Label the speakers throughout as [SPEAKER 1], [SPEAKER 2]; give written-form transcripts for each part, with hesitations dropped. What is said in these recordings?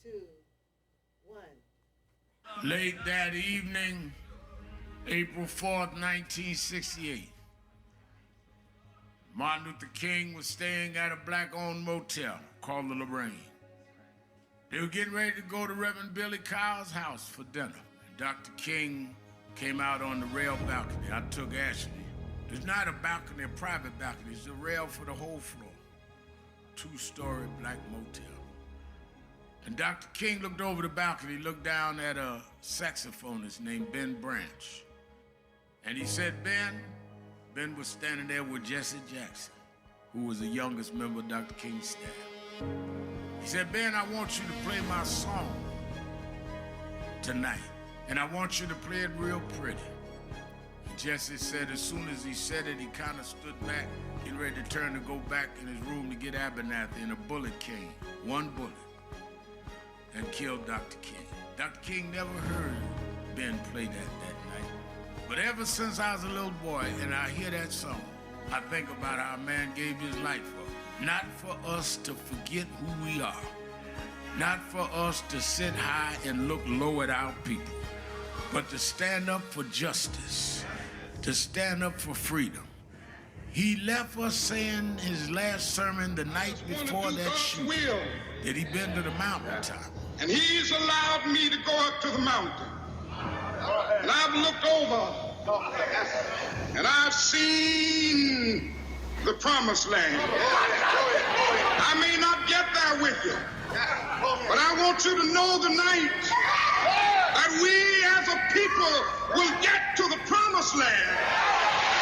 [SPEAKER 1] two, one.
[SPEAKER 2] Late that evening, April 4th, 1968, Martin Luther King was staying at a black-owned motel called the Lorraine. They were getting ready to go to Reverend Billy Kyle's house for dinner. Dr. King came out on the rail balcony. I took Ashley. There's not a balcony, a private balcony. It's a rail for the whole floor. Two-story black motel. And Dr. King looked over the balcony, looked down at a saxophonist named Ben Branch. And he said, Ben was standing there with Jesse Jackson, who was the youngest member of Dr. King's staff. He said, Ben, I want you to play my song tonight, and I want you to play it real pretty. And Jesse said as soon as he said it, he kind of stood back, getting ready to turn to go back in his room to get Abernathy, and a bullet came, one bullet, and killed Dr. King. Dr. King never heard Ben play that night. But ever since I was a little boy and I hear that song, I think about how a man gave his life for. Not for us to forget who we are. Not for us to sit high and look low at our people. But to stand up for justice. To stand up for freedom. He left us saying his last sermon the night before that shooting that he'd been to the mountaintop.
[SPEAKER 3] And he's allowed me to go up to the mountain. And I've looked over and I've seen the promised land. I may not get there with you, but I want you to know tonight that we as a people will get to the promised land.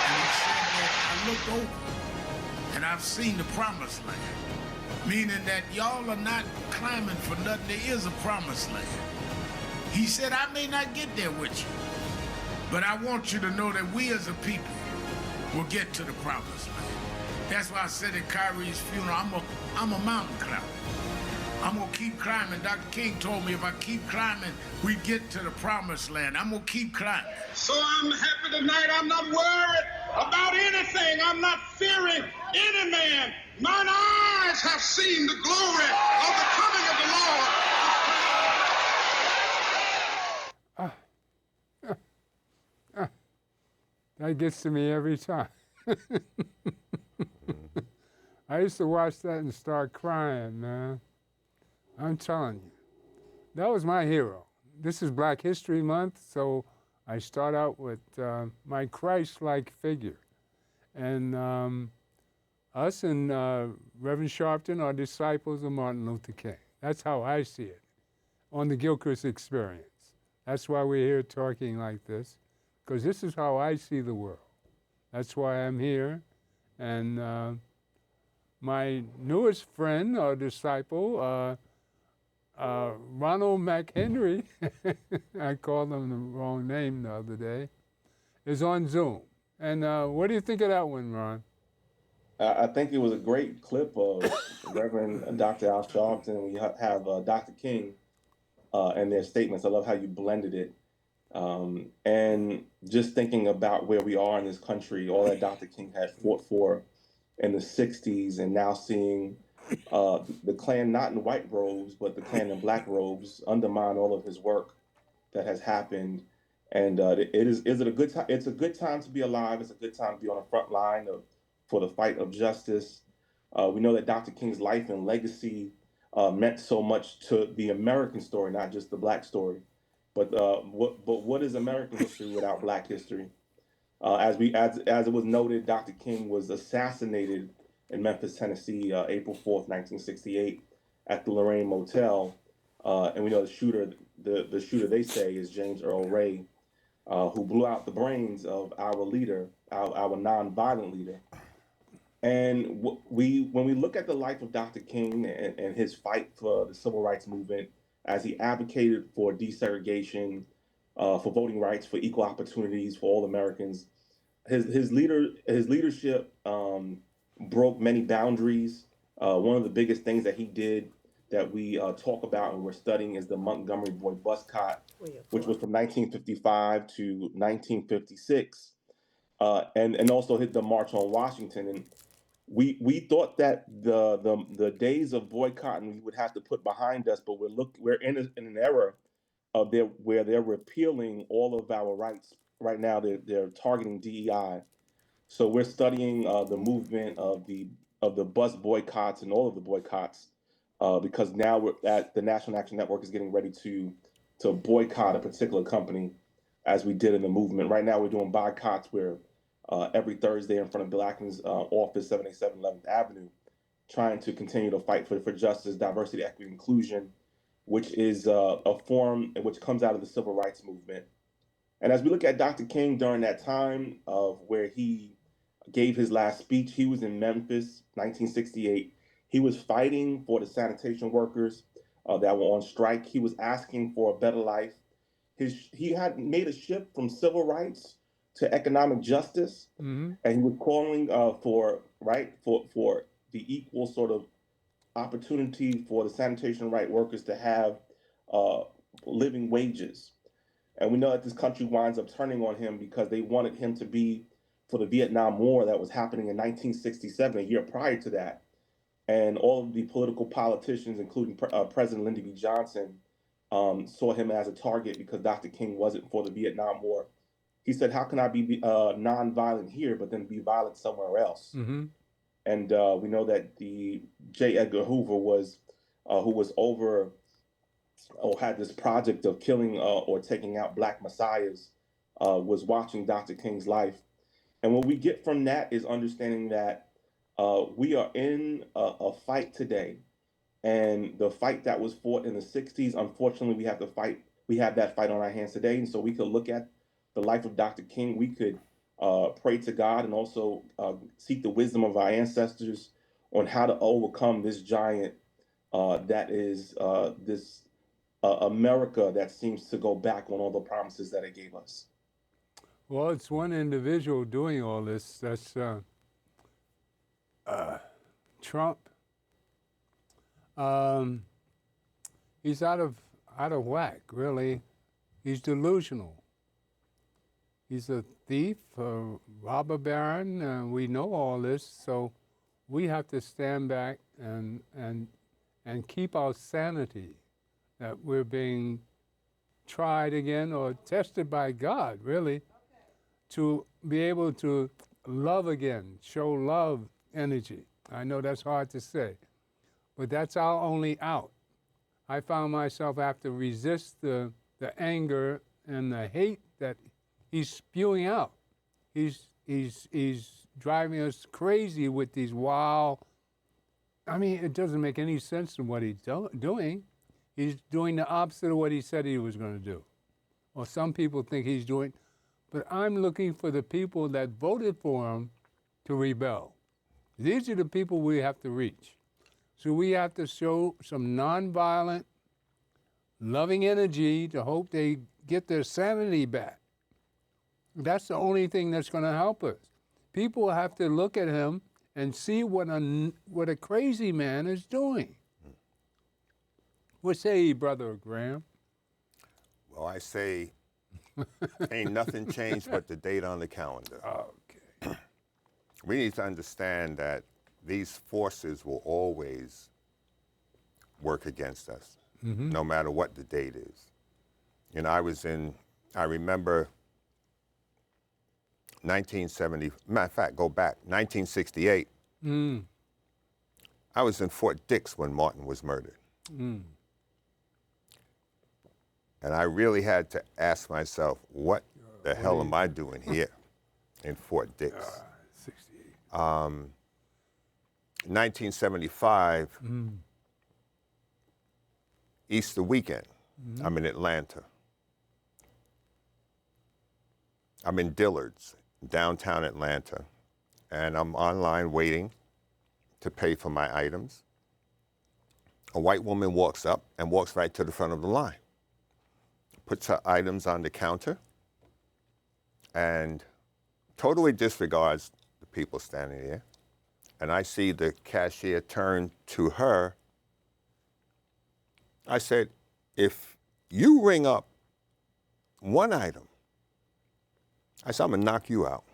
[SPEAKER 2] And he said that I looked over and I've seen the promised land. Meaning that y'all are not climbing for nothing. There is a promised land. He said, I may not get there with you, but I want you to know that we as a people will get to the promised land. That's why I said at Kyrie's funeral, I'm a mountain climber. I'm gonna keep climbing. Dr. King told me if I keep climbing, we get to the promised land. I'm gonna keep climbing.
[SPEAKER 3] So I'm happy tonight. I'm not worried about anything. I'm not fearing any man. Mine eyes have seen the glory of the coming of the Lord.
[SPEAKER 4] That gets to me every time. I used to watch that and start crying, man. I'm telling you. That was my hero. This is Black History Month, so I start out with my Christ-like figure. And us and Reverend Sharpton are disciples of Martin Luther King. That's how I see it on the Gilchrist Experience. That's why we're here talking like this, because this is how I see the world. That's why I'm here. And my newest friend or disciple, Ronald McHenry, I called him the wrong name the other day, is on Zoom. And what do you think of that one, Ron?
[SPEAKER 5] I think it was a great clip of Reverend Dr. Al Sharpton. We have Dr. King and their statements. I love how you blended it. And just thinking about where we are in this country, all that Dr. King had fought for in the 60s, and now seeing the Klan not in white robes, but the Klan in black robes undermine all of his work that has happened. And is it a good time? It's a good time to be alive. It's a good time to be on the front line for the fight of justice. We know that Dr. King's life and legacy meant so much to the American story, not just the black story. But what is American history without black history? As it was noted, Dr. King was assassinated in Memphis, Tennessee, April 4th, 1968, at the Lorraine Motel. And we know the shooter they say is James Earl Ray, who blew out the brains of our leader, our nonviolent leader. And when we look at the life of Dr. King and his fight for the civil rights movement, as he advocated for desegregation, for voting rights, for equal opportunities for all Americans, his leadership broke many boundaries. One of the biggest things that he did that we talk about and we're studying is the Montgomery Boy Boycott, which was from 1955 to 1956, and also hit the March on Washington. And we thought that the days of boycotting we would have to put behind us, but we're in an era of where they're repealing all of our rights right now. They're targeting DEI. So we're studying the movement of the bus boycotts and all of the boycotts because now the National Action Network is getting ready to boycott a particular company, as we did in the movement. Right now, we're doing boycotts where every Thursday in front of Bill Atkins' office, 787 11th Avenue, trying to continue to fight for justice, diversity, equity, inclusion, which is a form which comes out of the civil rights movement. And as we look at Dr. King during that time of where he gave his last speech, he was in Memphis, 1968. He was fighting for the sanitation workers that were on strike. He was asking for a better life. He had made a shift from civil rights to economic justice, and he was calling for the equal sort of opportunity for the sanitation right workers to have living wages. And we know that this country winds up turning on him because they wanted him to be for the Vietnam War that was happening in 1967, a year prior to that. And all of the political politicians, including President Lyndon B. Johnson, saw him as a target because Dr. King wasn't for the Vietnam War. He said, how can I be nonviolent here, but then be violent somewhere else?
[SPEAKER 4] Mm-hmm.
[SPEAKER 5] And we know that the J. Edgar Hoover who was over or had this project of killing or taking out Black messiahs, was watching Dr. King's life. And what we get from that is understanding that we are in a fight today. And the fight that was fought in the 60s, unfortunately, we have that fight on our hands today. And so we could look at the life of Dr. King. We could pray to God and also seek the wisdom of our ancestors on how to overcome this giant that is this America that seems to go back on all the promises that it gave us.
[SPEAKER 4] Well, it's one individual doing all this. That's Trump. He's out of whack, really. He's delusional. He's a thief, a robber baron. We know all this, so we have to stand back and keep our sanity, that we're being tried again or tested by God, really, to be able to love again, show love energy. I know that's hard to say, but that's our only out. I found myself have to resist the anger and the hate that he's spewing out. He's driving us crazy with these wild. I mean, it doesn't make any sense in what he's doing. He's doing the opposite of what he said he was going to do. Or some people think he's doing, but I'm looking for the people that voted for him to rebel. These are the people we have to reach. So we have to show some nonviolent, loving energy to hope they get their sanity back. That's the only thing that's going to help us. People have to look at him and see what a crazy man is doing. What say you, Brother Graham?
[SPEAKER 6] Well, I say ain't nothing changed but the date on the calendar.
[SPEAKER 4] Okay.
[SPEAKER 6] We need to understand that these forces will always work against us, no matter what the date is. You know, I remember 1970, matter of fact, go back, 1968. I was in Fort Dix when Martin was murdered. And I really had to ask myself, what the hell am I doing here in Fort Dix? 1975, Easter weekend, I'm in Atlanta. I'm in Dillard's, downtown Atlanta, and I'm online waiting to pay for my items. A white woman walks up and walks right to the front of the line, puts her items on the counter, and totally disregards the people standing there. And I see the cashier turn to her. I said, if you ring up one item, I said, I'm gonna knock you out.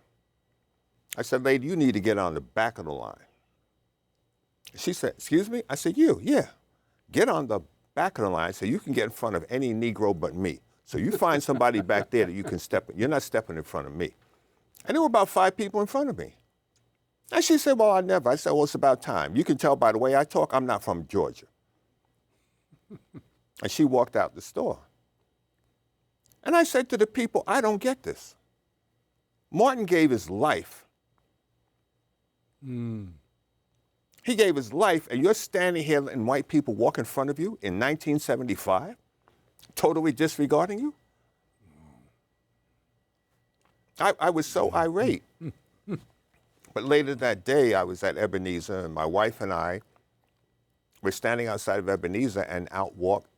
[SPEAKER 6] I said, lady, you need to get on the back of the line. She said, excuse me? I said, you, yeah. Get on the back of the line so you can get in front of any Negro but me. So you find somebody back there that you can step in. You're not stepping in front of me. And there were about 5 people in front of me. And she said, well, I never. I said, well, it's about time. You can tell by the way I talk, I'm not from Georgia. And she walked out the store. And I said to the people, I don't get this. Martin gave his life. He gave his life, and you're standing here letting white people walk in front of you in 1975, totally disregarding you? I was so irate. But later that day, I was at Ebenezer, and my wife and I were standing outside of Ebenezer, and out walked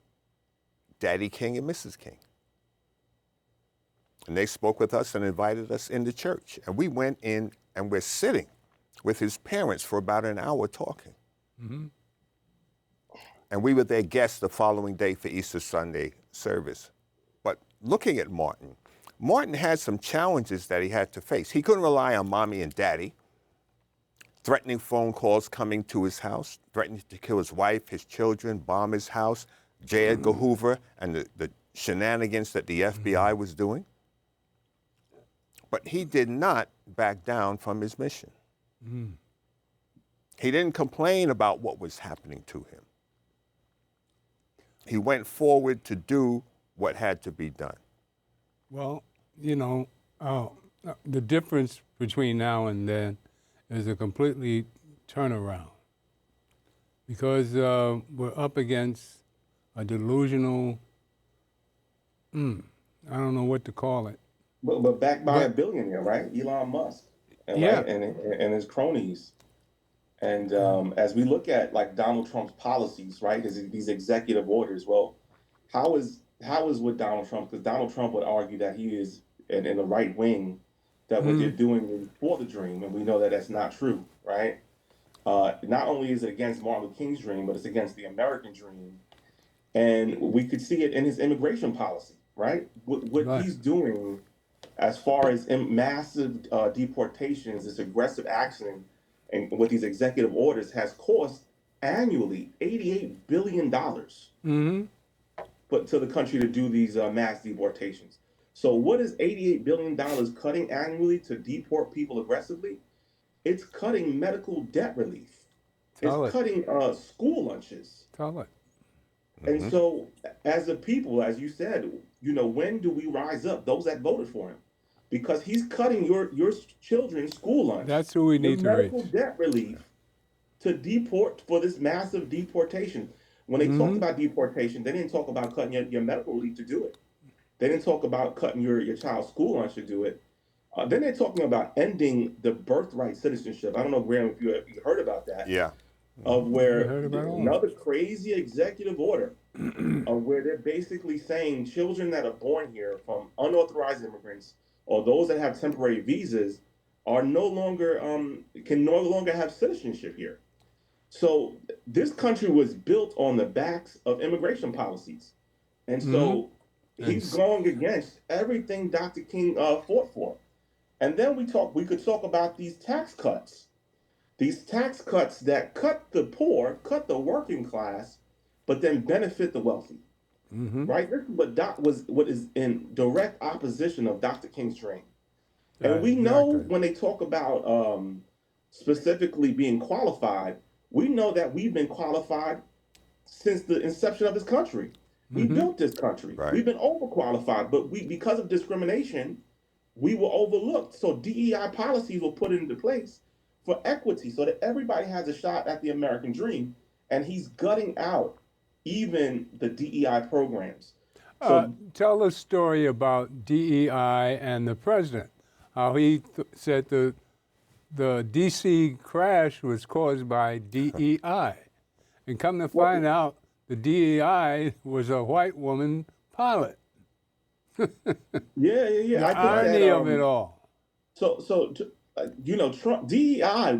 [SPEAKER 6] Daddy King and Mrs. King. And they spoke with us and invited us into church. And we went in, and we're sitting with his parents for about an hour talking. And we were their guests the following day for Easter Sunday service. But looking at Martin, Martin had some challenges that he had to face. He couldn't rely on mommy and daddy. Threatening phone calls coming to his house, threatening to kill his wife, his children, bomb his house, J. Edgar Hoover, and the shenanigans that the FBI was doing. But he did not back down from his mission. He didn't complain about what was happening to him. He went forward to do what had to be done.
[SPEAKER 4] Well, you know, the difference between now and then is a completely turnaround, because we're up against a delusional, I don't know what to call it.
[SPEAKER 5] But backed by a billionaire, right? Elon Musk, and,
[SPEAKER 4] Yeah.
[SPEAKER 5] right? and his cronies. And as we look at like Donald Trump's policies, right, these executive orders, well, how is with Donald Trump? Because Donald Trump would argue that he is in the right wing, that what they're doing is for the dream, and we know that that's not true, right? Not only is it against Martin Luther King's dream, but it's against the American dream, and we could see it in his immigration policy, right? What he's doing as far as massive deportations, this aggressive action, and with these executive orders has cost annually $88 billion put to the country to do these mass deportations. So what is $88 billion cutting annually to deport people aggressively? It's cutting medical debt relief. It's cutting school lunches. And so as a people, as you said, you know, when do we rise up? Those that voted for him. Because he's cutting your children's school lunch.
[SPEAKER 4] That's who we need to reach.
[SPEAKER 5] Medical debt relief to deport for this massive deportation. When they talked about deportation, they didn't talk about cutting your medical relief to do it. They didn't talk about cutting your child's school lunch to do it. Then they're talking about ending the birthright citizenship. I don't know, Graham, if you heard about that.
[SPEAKER 6] Yeah.
[SPEAKER 5] Of where another crazy executive order of where they're basically saying children that are born here from unauthorized immigrants or those that have temporary visas are can no longer have citizenship here. So this country was built on the backs of immigration policies. And so he's going against everything Dr. King fought for. And then we could talk about these tax cuts. These tax cuts that cut the poor, cut the working class, but then benefit the wealthy. Right? This is what is in direct opposition of Dr. King's dream. And we know when they talk about specifically being qualified, we know that we've been qualified since the inception of this country. We built this country.
[SPEAKER 6] Right.
[SPEAKER 5] We've been overqualified, but because of discrimination, we were overlooked. So DEI policies were put into place for equity so that everybody has a shot at the American dream. And he's gutting out even the DEI programs. So,
[SPEAKER 4] tell a story about DEI and the president, how he said the DC crash was caused by DEI. And come to find out, the DEI was a white woman pilot.
[SPEAKER 5] Yeah.
[SPEAKER 4] The
[SPEAKER 5] I think
[SPEAKER 4] irony of it all.
[SPEAKER 5] Trump DEI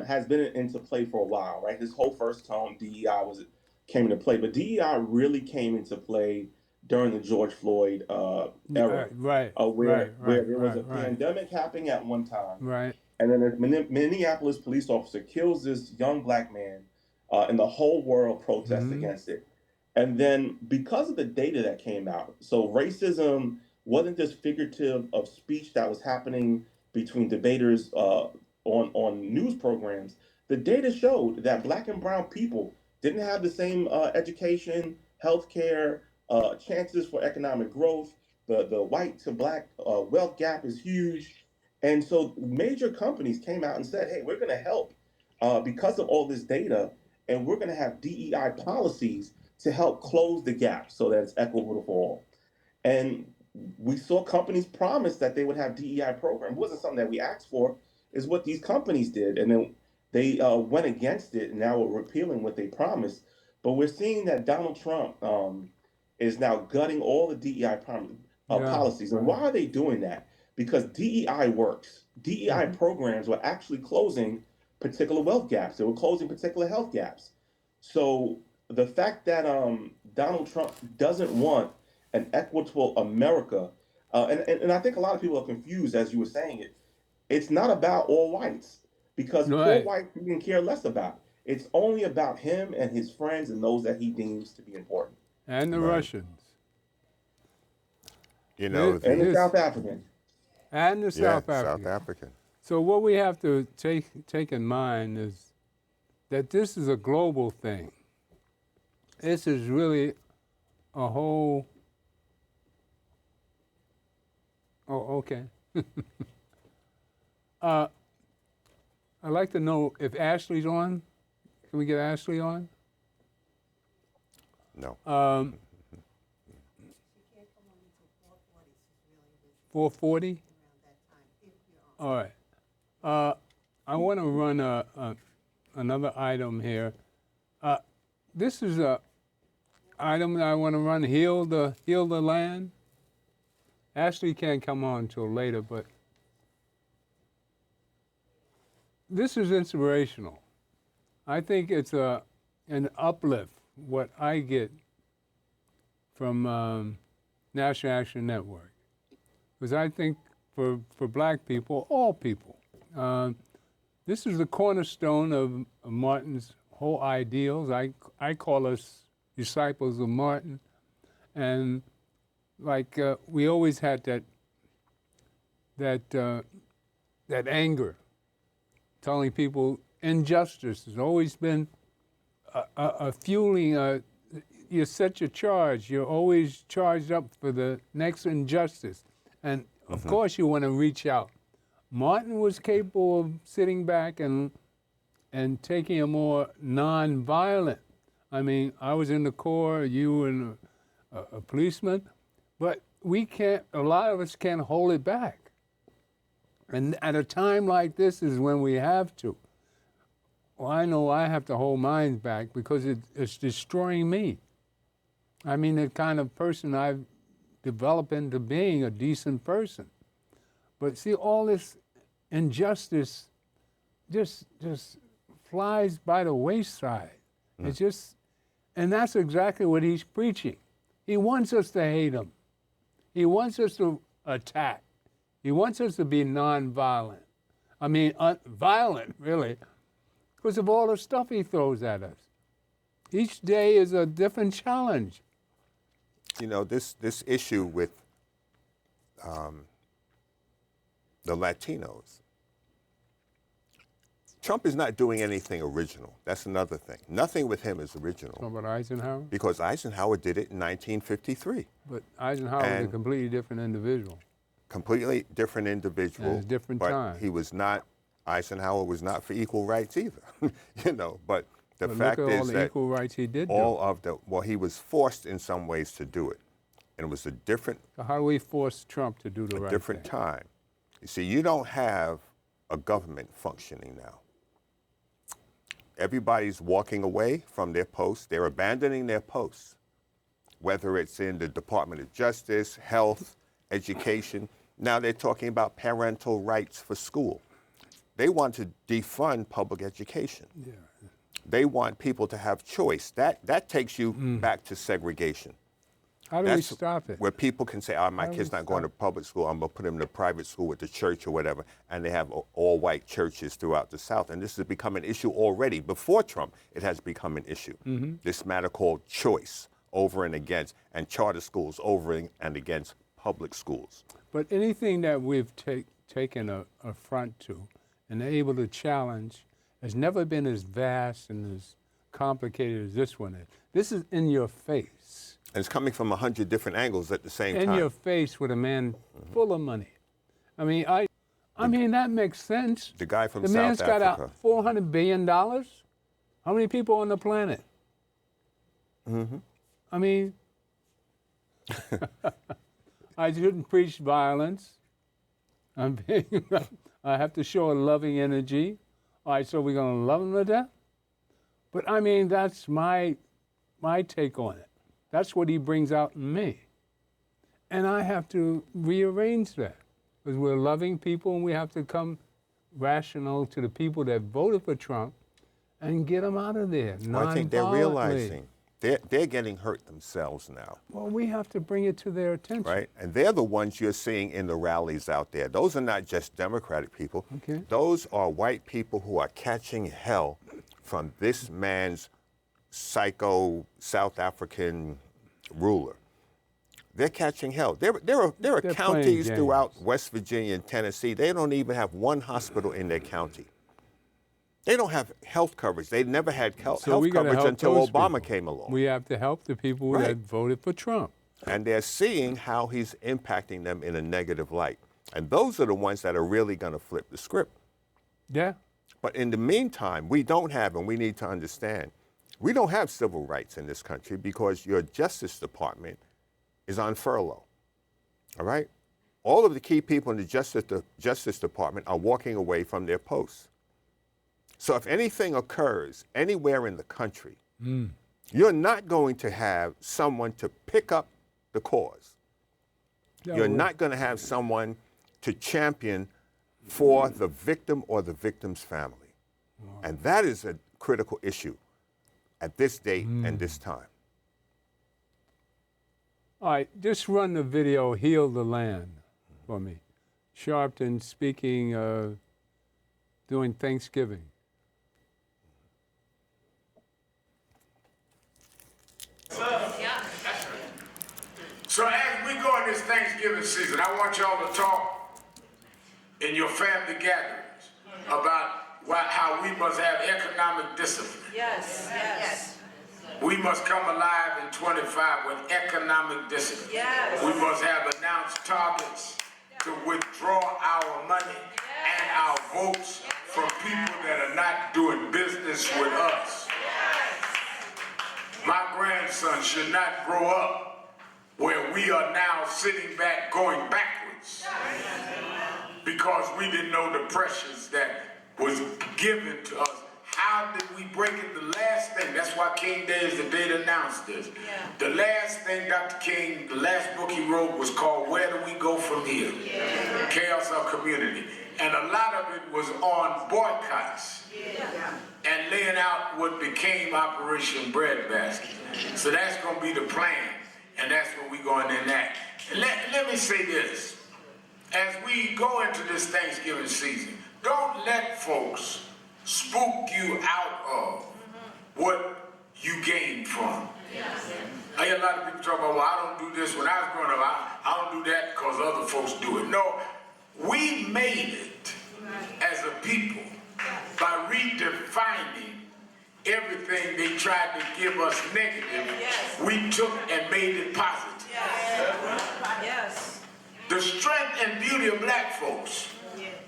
[SPEAKER 5] has been into play for a while, right? His whole first term, DEI came into play, but DEI really came into play during the George Floyd era, where there was a pandemic happening at one time, And then this Minneapolis police officer kills this young black man, and the whole world protests against it. And then because of the data that came out, so racism wasn't just figurative of speech that was happening between debaters on news programs. The data showed that black and brown people didn't have the same education, healthcare, chances for economic growth. The white to black wealth gap is huge. And so major companies came out and said, hey, we're going to help because of all this data, and we're going to have DEI policies to help close the gap so that it's equitable for all. And we saw companies promise that they would have DEI program. It wasn't something that we asked for, is what these companies did. And then they went against it, and now we're repealing what they promised. But we're seeing that Donald Trump is now gutting all the DEI policies. And why are they doing that? Because DEI works. DEI programs were actually closing particular wealth gaps. They were closing particular health gaps. So the fact that Donald Trump doesn't want an equitable America, and I think a lot of people are confused as you were saying it. It's not about all whites, because poor whites he can care less about. It's only about him and his friends and those that he deems to be important.
[SPEAKER 4] And the Russians.
[SPEAKER 6] You know,
[SPEAKER 5] and the South Africans.
[SPEAKER 4] And the South
[SPEAKER 6] African.
[SPEAKER 4] So what we have to take in mind is that this is a global thing. This is really a whole. Oh, okay. I'd like to know if Ashley's on. Can we get Ashley on?
[SPEAKER 6] No.
[SPEAKER 4] 4:40. All right. I want to run another item here. This is a item that I want to run. Heal the land. Ashley can't come on until later, but this is inspirational. I think it's an uplift, what I get from National Action Network. Because I think for black people, all people, this is the cornerstone of Martin's whole ideals. I call us disciples of Martin. And like we always had that anger, telling people injustice has always been a fueling. You set your charge. You're always charged up for the next injustice. And of course you want to reach out. Martin was capable of sitting back and taking a more non-violent. I mean, I was in the Corps, you and a policeman, but we can't, a lot of us can't hold it back. And at a time like this is when we have to. Well, I know I have to hold mine back because it's destroying me. I mean, the kind of person I've developed into being a decent person. But see, all this injustice just flies by the wayside. It's just, and that's exactly what he's preaching. He wants us to hate him. He wants us to attack. He wants us to be nonviolent. I mean, violent, really, because of all the stuff he throws at us. Each day is a different challenge.
[SPEAKER 6] You know, this issue with the Latinos, Trump is not doing anything original. That's another thing. Nothing with him is original.
[SPEAKER 4] Talking about Eisenhower?
[SPEAKER 6] Because Eisenhower did it in 1953.
[SPEAKER 4] But Eisenhower was a completely different individual.
[SPEAKER 6] Completely different individual.
[SPEAKER 4] And a different
[SPEAKER 6] but
[SPEAKER 4] time.
[SPEAKER 6] He was not, Eisenhower was not for equal rights either. You know, but the fact
[SPEAKER 4] look at all
[SPEAKER 6] is
[SPEAKER 4] the
[SPEAKER 6] that
[SPEAKER 4] equal rights he did
[SPEAKER 6] all
[SPEAKER 4] do.
[SPEAKER 6] of the, well, he was forced in some ways to do it. And it was a different,
[SPEAKER 4] So how do we force Trump to do the right
[SPEAKER 6] different
[SPEAKER 4] thing?
[SPEAKER 6] time. You see, you don't have a government functioning now. Everybody's walking away from their posts. They're abandoning their posts, whether it's in the Department of Justice, health, education. Now they're talking about parental rights for school. They want to defund public education.
[SPEAKER 4] Yeah.
[SPEAKER 6] They want people to have choice. That takes you back to segregation.
[SPEAKER 4] How do we stop it?
[SPEAKER 6] Where people can say, oh, my
[SPEAKER 4] How do
[SPEAKER 6] kid's
[SPEAKER 4] we
[SPEAKER 6] not going to
[SPEAKER 4] stop
[SPEAKER 6] public school, I'm going to put him in a private school with the church or whatever, and they have all white churches throughout the South. And this has become an issue already. Before Trump, it has become an issue. This matter called choice over and against, and charter schools over and against public schools.
[SPEAKER 4] But anything that we've taken a front to and able to challenge has never been as vast and as complicated as this one is. This is in your face.
[SPEAKER 6] And it's coming from 100 different angles at the same time.
[SPEAKER 4] In your face with a man full of money. I mean, I mean that makes sense.
[SPEAKER 6] The guy from
[SPEAKER 4] the
[SPEAKER 6] South
[SPEAKER 4] man's
[SPEAKER 6] Africa.
[SPEAKER 4] got $400 billion. How many people on the planet? I mean, I shouldn't preach violence. I have to show a loving energy. All right, so we're going to love him to death? But I mean, that's my take on it. That's what he brings out in me. And I have to rearrange that because we're loving people and we have to come rational to the people that voted for Trump and get them out of there.
[SPEAKER 6] Well, I think they're realizing they're getting hurt themselves now.
[SPEAKER 4] Well, we have to bring it to their attention.
[SPEAKER 6] Right? And they're the ones you're seeing in the rallies out there. Those are not just Democratic people.
[SPEAKER 4] Okay.
[SPEAKER 6] Those are white people who are catching hell from this man's psycho South African ruler. They're catching hell. There are counties throughout West Virginia and Tennessee. They don't even have one hospital in their county. They don't have health coverage. They never had health coverage until Obama came along.
[SPEAKER 4] We have to help the people that voted for Trump.
[SPEAKER 6] And they're seeing how he's impacting them in a negative light. And those are the ones that are really going to flip the script.
[SPEAKER 4] Yeah.
[SPEAKER 6] But in the meantime, we don't have, and we need to understand, we don't have civil rights in this country because your Justice Department is on furlough. All right? All of the key people in the Justice Department are walking away from their posts. So if anything occurs anywhere in the country, you're not going to have someone to pick up the cause. You're not going to have someone to champion for the victim or the victim's family. And that is a critical issue at this date and this time.
[SPEAKER 4] All right, just run the video, Heal the Land, for me. Sharpton speaking, doing Thanksgiving.
[SPEAKER 2] So as we go in this Thanksgiving season, I want y'all to talk in your family gatherings about how we must have economic discipline.
[SPEAKER 1] Yes, yes.
[SPEAKER 2] We must come alive in 25 with economic discipline.
[SPEAKER 1] Yes.
[SPEAKER 2] We must have announced targets to withdraw our money and our votes from people that are not doing business with us. My grandson should not grow up where we are now sitting back going backwards because we didn't know the pressures that was given to us. How did we break it? The last thing, that's why King Day is the day to announce this. The last thing Dr. King, the last book he wrote was called Where Do We Go From Here? Chaos of Community. And a lot of it was on boycotts and laying out what became Operation Breadbasket. So that's going to be the plan, and that's what we're going to enact. And let me say this. As we go into this Thanksgiving season, don't let folks spook you out of what you gained from. I hear a lot of people talk about, well, I don't do this when I was growing up. I don't do that because other folks do it. No, we made it as a people by redefining everything they tried to give us negative. We took and made it positive.
[SPEAKER 1] Yes.
[SPEAKER 2] The strength and beauty of black folks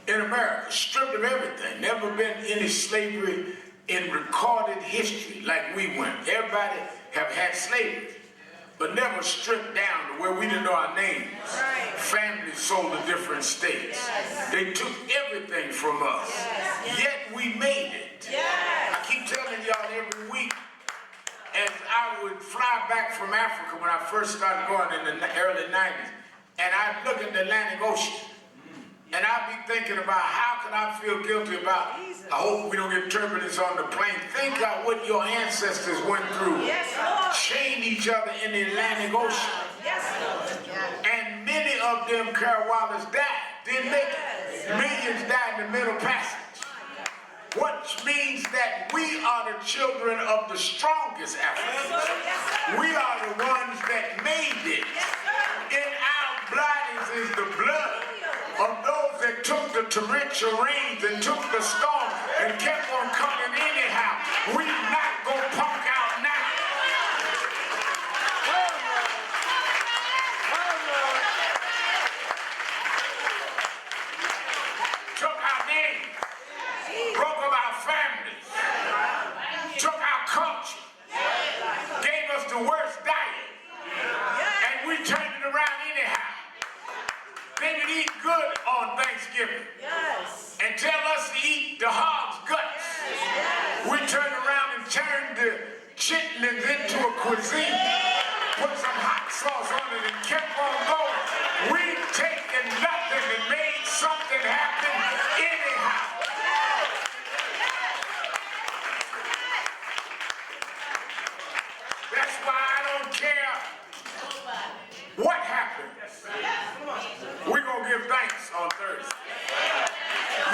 [SPEAKER 2] in America, stripped of everything. Never been any slavery in recorded history like we went. Everybody have had slavery, but never stripped down to where we didn't know our names. Families sold to different states. They took everything from us. Yet we made it. I keep telling y'all every week, as I would fly back from Africa when I first started going in the early 90s, and I'd look at the Atlantic Ocean, and I'd be thinking about how can I feel guilty about, I hope we don't get turbulence on the plane. Think about what your ancestors went through. Chained each other in the Atlantic Ocean. of them, Carol Wallace, died. Didn't make it. Millions died in the Middle Passage. Which means that we are the children of the strongest Africans. We are the ones that made it. In our blood is the blood of those that took the torrential rains and took the storm and kept on coming anyhow. We not gonna punk out now. Took our name, broke up our families, took our culture, gave us the worst diet, and we turned it around anyhow. They would eat good on Thanksgiving and tell us to eat the hog's guts. We turned around and turned the chitlins into a cuisine, put some hot sauce on it and kept on going. We've taken nothing and made something happen anyhow. That's why I don't care what happens. We're going to give thanks on Thursday.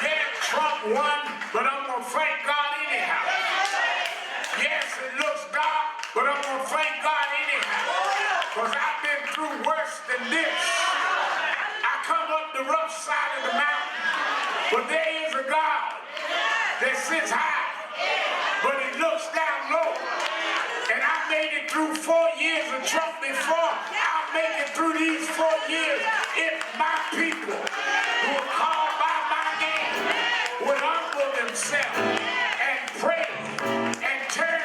[SPEAKER 2] Yeah, Trump won, but I'm going to thank God anyhow. Yes, it looks dark, but I'm going to thank God anyhow. Because I've been through worse than this. I come up the rough side of the mountain, but there is a God that sits high, but he looks down low. And I made it through 4 years of Trump before. I'll make it through these 4 years if my people who are called by my name would humble themselves and pray and turn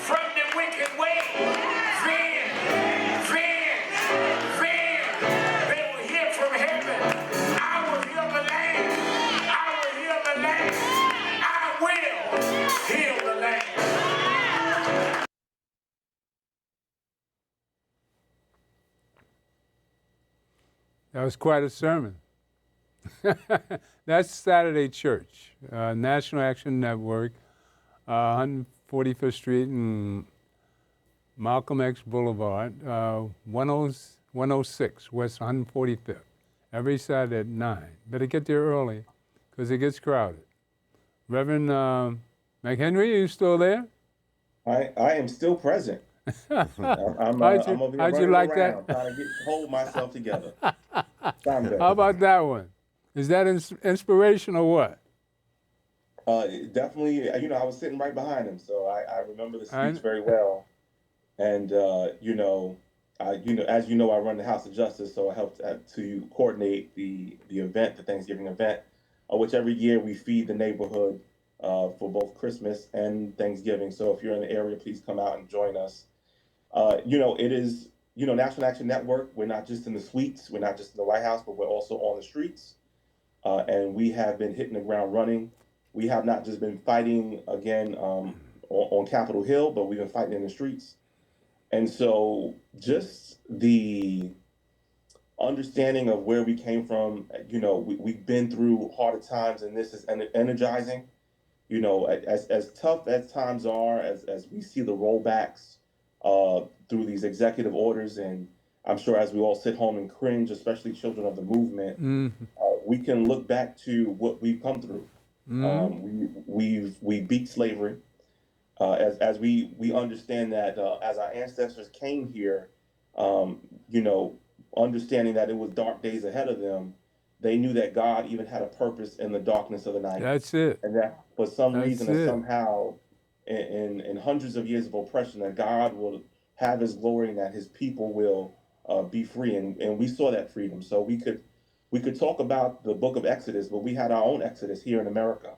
[SPEAKER 2] from the wicked way. Then they will hear from heaven. I will heal the land. I will heal the land. I will heal the land.
[SPEAKER 4] That was quite a sermon. That's Saturday Church, National Action Network, 145th Street and Malcolm X Boulevard, 106 West 145th, every Saturday at 9. Better get there early because it gets crowded. Reverend McHenry, are you still there?
[SPEAKER 5] I am still present. I'm
[SPEAKER 4] How'd
[SPEAKER 5] over here
[SPEAKER 4] you
[SPEAKER 5] running
[SPEAKER 4] like
[SPEAKER 5] around,
[SPEAKER 4] that?
[SPEAKER 5] trying to hold myself together.
[SPEAKER 4] How about that one? Is that inspiration or what?
[SPEAKER 5] Definitely, I was sitting right behind him, so I remember the speech very well. And as you know, I run the House of Justice, so I helped to coordinate the event, the Thanksgiving event, which every year we feed the neighborhood for both Christmas and Thanksgiving. So if you're in the area, please come out and join us. It is, National Action Network. We're not just in the suites, we're not just in the White House, but we're also on the streets. And we have been hitting the ground running. We have not just been fighting again on Capitol Hill, but we've been fighting in the streets. And so just the understanding of where we came from, we've been through harder times, and this is energizing. As tough as times are, as we see the rollbacks through these executive orders, and I'm sure as we all sit home and cringe, especially children of the movement, we can look back to what we've come through. We beat slavery. As we understand that as our ancestors came here, understanding that it was dark days ahead of them, they knew that God even had a purpose in the darkness of the night.
[SPEAKER 4] That's it.
[SPEAKER 5] And that for some reason or somehow, in hundreds of years of oppression, that God will have his glory and that his people will be free. And we saw that freedom. So we could talk about the book of Exodus, but we had our own Exodus here in America.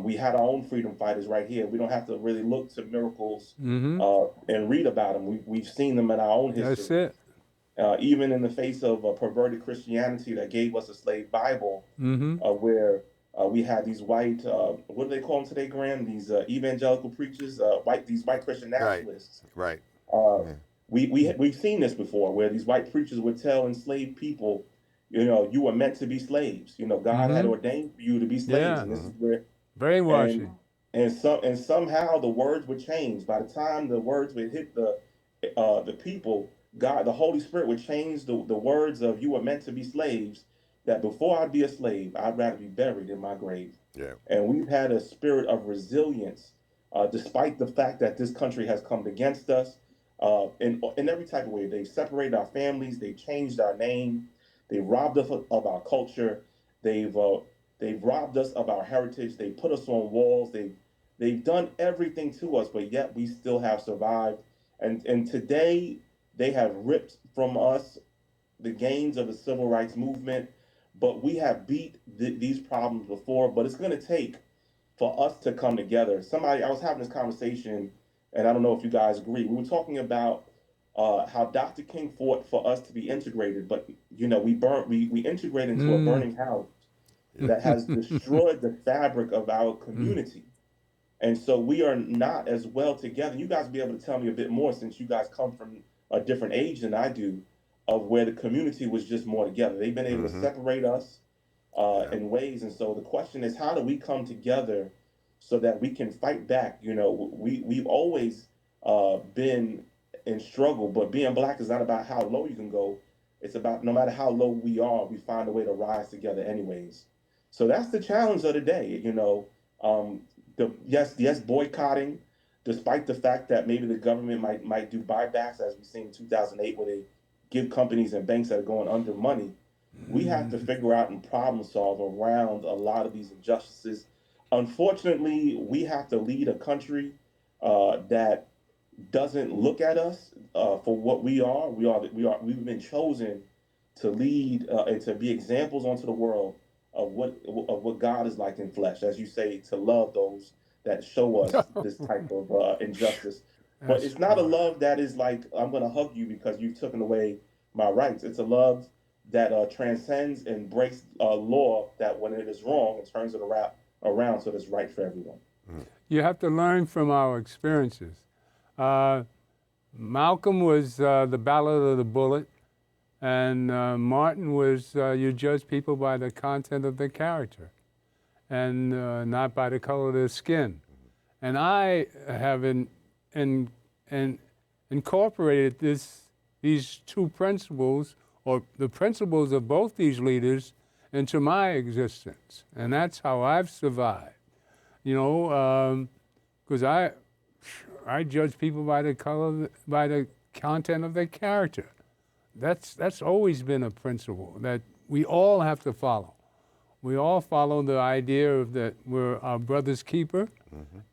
[SPEAKER 5] We had our own freedom fighters right here. We don't have to really look to miracles and read about them. We've seen them in our own history.
[SPEAKER 4] That's it.
[SPEAKER 5] Even in the face of perverted Christianity that gave us a slave Bible, where we had these white, what do they call them today, Graham? These evangelical preachers, these white Christian nationalists.
[SPEAKER 6] Right.
[SPEAKER 5] We've seen this before, where these white preachers would tell enslaved people, you were meant to be slaves. God had ordained for you to be slaves, and this is where
[SPEAKER 4] brainwashing.
[SPEAKER 5] And somehow the words would change. By the time the words would hit the people, God, the Holy Spirit would change the words of you were meant to be slaves, that before I'd be a slave, I'd rather be buried in my grave.
[SPEAKER 6] Yeah.
[SPEAKER 5] And we've had a spirit of resilience, despite the fact that this country has come against us in every type of way. They've separated our families, they've changed our name, they robbed us of our culture, they've robbed us of our heritage, they put us on walls, they've done everything to us, but yet we still have survived. And today they have ripped from us the gains of the civil rights movement, but we have beat these problems before. But it's going to take for us to come together. I was having this conversation, and I don't know if you guys agree. We were talking about how Dr. King fought for us to be integrated, but we integrated into a burning house that has destroyed the fabric of our community. And so we are not as well together. You guys will be able to tell me a bit more, since you guys come from a different age than I do, of where the community was just more together. They've been able to separate us in ways. And so the question is, how do we come together so that we can fight back? We've always been in struggle, but being Black is not about how low you can go. It's about no matter how low we are, we find a way to rise together anyways. So that's the challenge of the day. Yes, boycotting, despite the fact that maybe the government might do buybacks, as we seen in 2008, where they give companies and banks that are going under money. We have to figure out and problem solve around a lot of these injustices. Unfortunately, we have to lead a country that doesn't look at us for what we are. We've been chosen to lead and to be examples onto the world of what God is like in flesh, as you say, to love those that show us this type of injustice. But it's not a love that is like, I'm going to hug you because you've taken away my rights. It's a love that transcends and breaks law, that when it is wrong, it turns it around so that it's right for everyone.
[SPEAKER 4] You have to learn from our experiences. Malcolm was the ballad of the bullet, and Martin was you judge people by the content of their character and not by the color of their skin. And I have incorporated these two principles, or the principles of both these leaders, into my existence. And that's how I've survived. Because I judge people by the color, by the content of their character. That's always been a principle that we all have to follow. We all follow the idea of that we're our brother's keeper.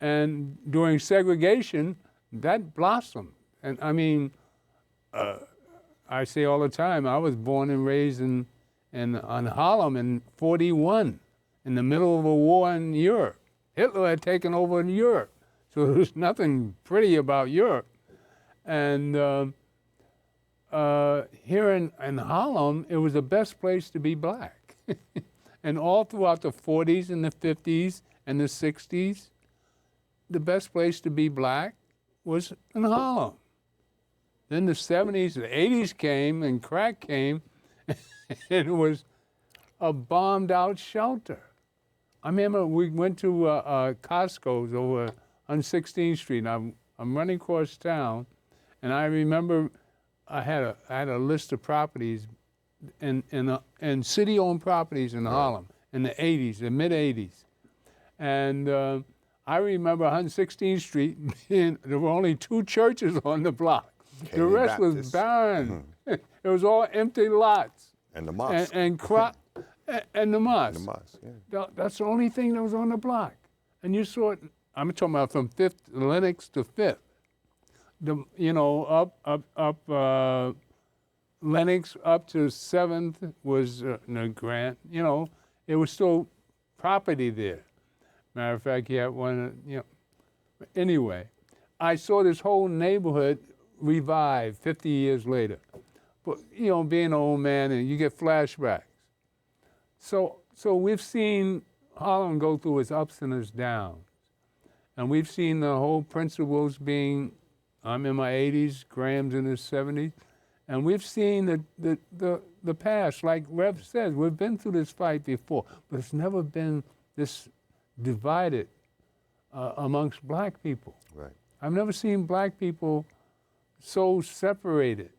[SPEAKER 4] And during segregation, that blossomed. And I mean, I say all the time, I was born and raised on Harlem in 1941, in the middle of a war in Europe. Hitler had taken over in Europe, so there was nothing pretty about Europe. And here in Harlem, it was the best place to be Black. And all throughout the 40s and the 50s and the 60s, the best place to be Black was in Harlem. Then the 70s, the 80s came, and crack came, and it was a bombed-out shelter. I remember we went to Costco's over on 16th Street. I'm running across town, and I remember I had a list of properties and city-owned properties in Harlem in the 80s, the mid-80s. And I remember 116th Street, there were only 2 churches on the block. The rest was barren. It was all empty lots.
[SPEAKER 6] And the mosque.
[SPEAKER 4] And the mosque.
[SPEAKER 6] The mosque, yeah.
[SPEAKER 4] That's the only thing that was on the block. And you saw it, I'm talking about from 5th, Lenox to 5th. Up Lenox up to 7th was Grant. It was still property there. Matter of fact, you had one, Anyway, I saw this whole neighborhood revive 50 years later. But, being an old man, and you get flashbacks. So we've seen Harlem go through its ups and its downs. And we've seen the whole principles being, I'm in my 80s, Graham's in his 70s, and we've seen the past. Like Rev says, we've been through this fight before, but it's never been this divided amongst Black people.
[SPEAKER 6] Right.
[SPEAKER 4] I've never seen Black people so separated